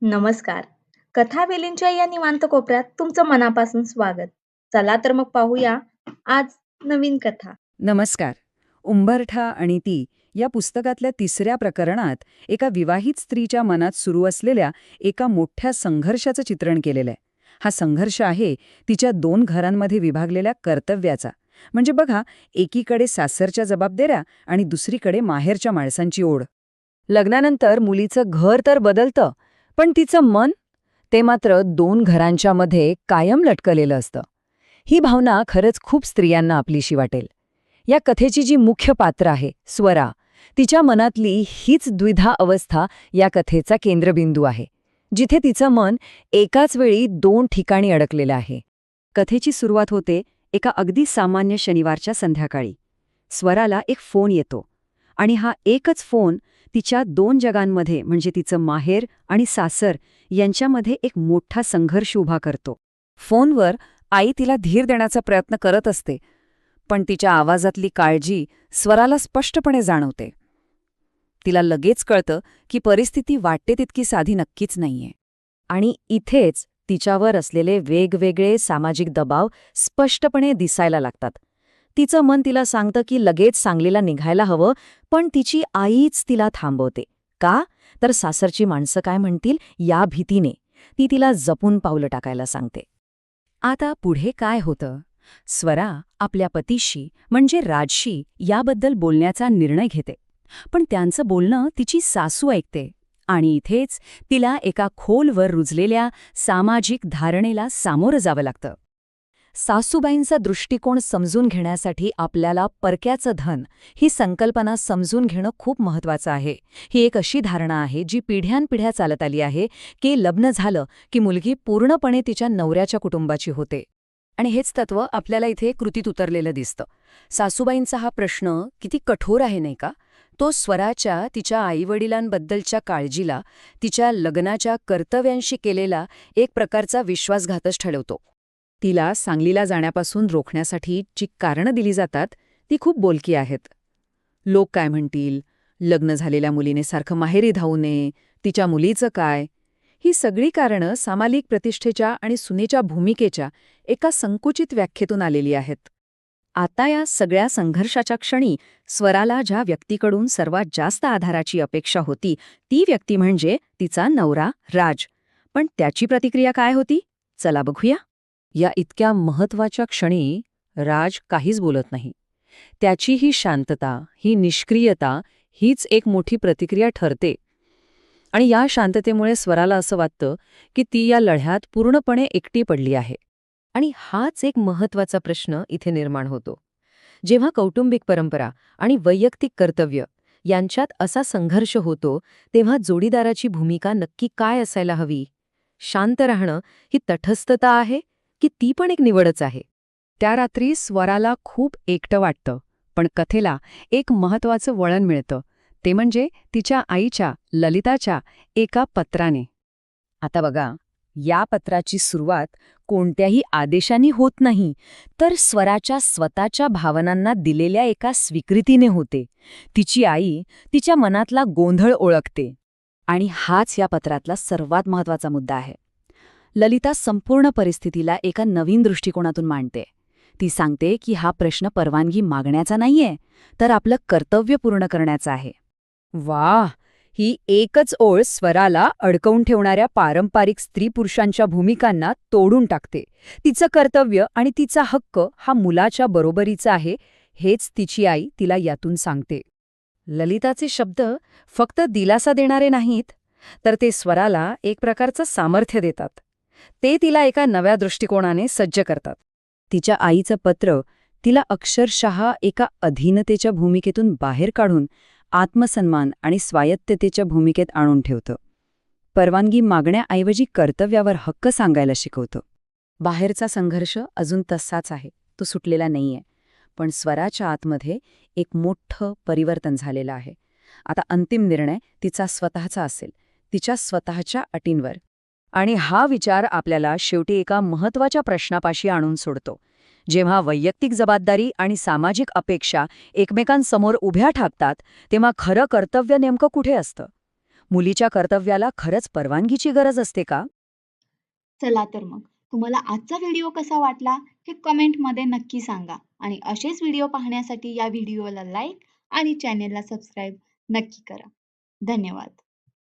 नमस्कार. कथावेलींच्या या निवांत कोपऱ्यात तुमचं मनापासून स्वागत. चला तर मग पाहूया आज नवीन कथा. नमस्कार. उंबरठा आणि ती या पुस्तकातल्या तिसऱ्या प्रकरणात एका विवाहित स्त्रीच्या मनात सुरू असलेल्या एका मोठ्या संघर्षाचं चित्रण केलेलं आहे. हा संघर्ष आहे तिच्या दोन घरांमध्ये विभागलेल्या कर्तव्याचा. म्हणजे बघा, एकीकडे सासरच्या जबाबदाऱ्या आणि दुसरीकडे माहेरच्या माणसांची ओढ. लग्नानंतर मुलीचं घर तर बदलतं, पण तिचं मन, ते मात्र दोन घरांच्या मध्ये कायम लटकलेलं असतं. ही भावना खरंच खूप स्त्रियांना आपलीशी वाटेल. या कथेची जी मुख्य पात्र आहे स्वरा, तिच्या मनातली हीच द्विधा अवस्था या कथेचा केंद्रबिंदू आहे, जिथे तिचं मन एकाच वेळी दोन ठिकाणी अडकलेलं आहे. कथेची सुरुवात होते एका अगदी सामान्य शनिवारच्या संध्याकाळी. स्वराला एक फोन येतो आणि हा एकच फोन तिच्या दोन जगांमध्ये, म्हणजे तिचं माहेर आणि सासर यांच्यामध्ये एक मोठा संघर्ष उभा करतो. फोनवर आई तिला धीर देण्याचा प्रयत्न करत असते, पण तिच्या आवाजातली काळजी स्वराला स्पष्टपणे जाणवते. तिला लगेच कळतं की परिस्थिती वाटते तितकी साधी नक्कीच नाहीये. आणि इथेच तिच्यावर असलेले वेगवेगळे सामाजिक दबाव स्पष्टपणे दिसायला लागतात. तिचं मन तिला सांगतं की लगेच सांगलीला निघायला हवं, पण तिची आईच तिला थांबवते. का? तर सासरची माणसं काय म्हणतील या भीतीने ती तिला जपून पावलं टाकायला सांगते. आता पुढे काय होतं? स्वरा आपल्या पतीशी म्हणजे राजशी याबद्दल बोलण्याचा निर्णय घेते, पण त्यांचं बोलणं तिची सासू ऐकते आणि इथेच तिला एका खोलवर रुजलेल्या सामाजिक धारणेला सामोरं जावं लागतं. सासूबाईंचा दृष्टिकोन समजून घेण्यासाठी आपल्याला परक्याचं धन ही संकल्पना समजून घेणं खूप महत्त्वाचं आहे. ही एक अशी धारणा आहे जी पिढ्यानपिढ्या चालत आली आहे की लग्न झालं की मुलगी पूर्णपणे तिच्या नवऱ्याच्या कुटुंबाची होते. आणि हेच तत्त्व आपल्याला इथे कृतीत उतरलेलं दिसतं. सासूबाईंचा हा प्रश्न किती कठोर आहे नाही का? तो स्वराच्या तिच्या आईवडिलांबद्दलच्या काळजीला, तिच्या लग्नाच्या कर्तव्यांशी केलेला एक प्रकारचा विश्वासघातच ठरवतो. तिला सांगलीला जाण्यापासून रोखण्यासाठी जी कारणं दिली जातात ती खूप बोलकी आहेत. लोक काय म्हणतील, लग्न झालेल्या मुलीने सारखं माहेरी धावू नये, तिच्या मुलीचं काय, ही सगळी कारणं सामाजिक प्रतिष्ठेच्या आणि सुनेच्या भूमिकेच्या एका संकुचित व्याख्येतून आलेली आहेत. आता या सगळ्या संघर्षाच्या क्षणी स्वराला ज्या व्यक्तीकडून सर्वात जास्त आधाराची अपेक्षा होती, ती व्यक्ती म्हणजे तिचा नवरा राज. पण त्याची प्रतिक्रिया काय होती? चला बघूया. या इतक्या महत्वाच्या क्षणी राज काहीच बोलत नाही. त्याची ही शांतता, ही निष्क्रियता हीच एक मोठी प्रतिक्रिया ठरते. आणि या शांततेमुळे स्वराला असं वाटतं की ती या लढ्यात पूर्णपणे एकटी पडली आहे. आणि हाच एक महत्वाचा प्रश्न इथे निर्माण होतो. जेव्हा कौटुंबिक परंपरा आणि वैयक्तिक कर्तव्य यांच्यात असा संघर्ष होतो, तेव्हा जोडीदाराची भूमिका नक्की काय असायला हवी? शांत राहणं ही तटस्थता आहे की ती पण एक निवडच आहे? त्या रात्री स्वराला खूप एकटं वाटतं, पण कथेला एक महत्वाचं वळण मिळतं. ते म्हणजे तिच्या आईच्या, ललिताच्या एका पत्राने. आता बघा, या पत्राची सुरुवात कोणत्याही आदेशाने होत नाही, तर स्वराच्या स्वतःच्या भावनांना दिलेल्या एका स्वीकृतीने होते. तिची आई तिच्या मनातला गोंधळ ओळखते. आणि हाच या पत्रातला सर्वात महत्वाचा मुद्दा आहे. ललिता संपूर्ण परिस्थितीला एका नवीन दृष्टिकोनातून मांडते. ती सांगते की हा प्रश्न परवानगी मागण्याचा नाहीये, तर आपलं कर्तव्य पूर्ण करण्याचा आहे. वाह! ही एकच ओळ स्वराला अडकवून ठेवणाऱ्या पारंपरिक स्त्री-पुरुषांच्या भूमिकांना तोडून टाकते. तिचं कर्तव्य आणि तिचा हक्क हा मुलाच्या बरोबरीचा आहे, हेच तिची आई तिला यातून सांगते. ललिताचे शब्द फक्त दिलासा देणारे नाहीत, तर ते स्वराला एक प्रकारचं सामर्थ्य देतात. ते तिला एका नव्या दृष्टिकोनाने सज्ज करतात. तिच्या आईचं पत्र तिला अक्षरशः एका अधीनतेच्या भूमिकेतून बाहेर काढून आत्मसन्मान आणि स्वायत्ततेच्या भूमिकेत आणून ठेवतं. परवानगी मागण्याऐवजी कर्तव्यावर हक्क सांगायला शिकवतं. बाहेरचा संघर्ष अजून तसाच आहे, तो सुटलेला नाहीये. पण स्वराच्या आतमध्ये एक मोठं परिवर्तन झालेलं आहे. आता अंतिम निर्णय तिचा स्वतःचा असेल, तिच्या स्वतःच्या अटींवर. आणि हा विचार आपल्याला शेवटी एका महत्वाच्या प्रश्नापाशी आणून सोडतो. जेव्हा वैयक्तिक जबाबदारी आणि सामाजिक अपेक्षा एकमेकांसमोर उभ्या ठाकतात, तेव्हा खरं कर्तव्य नेमकं कुठे असतं? मुलीच्या कर्तव्याला खरंच परवानगीची गरज असते का? चला तर मग तुम्हाला आजचा व्हिडिओ कसा वाटला हे कमेंटमध्ये नक्की सांगा आणि असेच व्हिडिओ पाहण्यासाठी या व्हिडिओला लाईक आणि चॅनेलला सबस्क्राईब नक्की करा. धन्यवाद.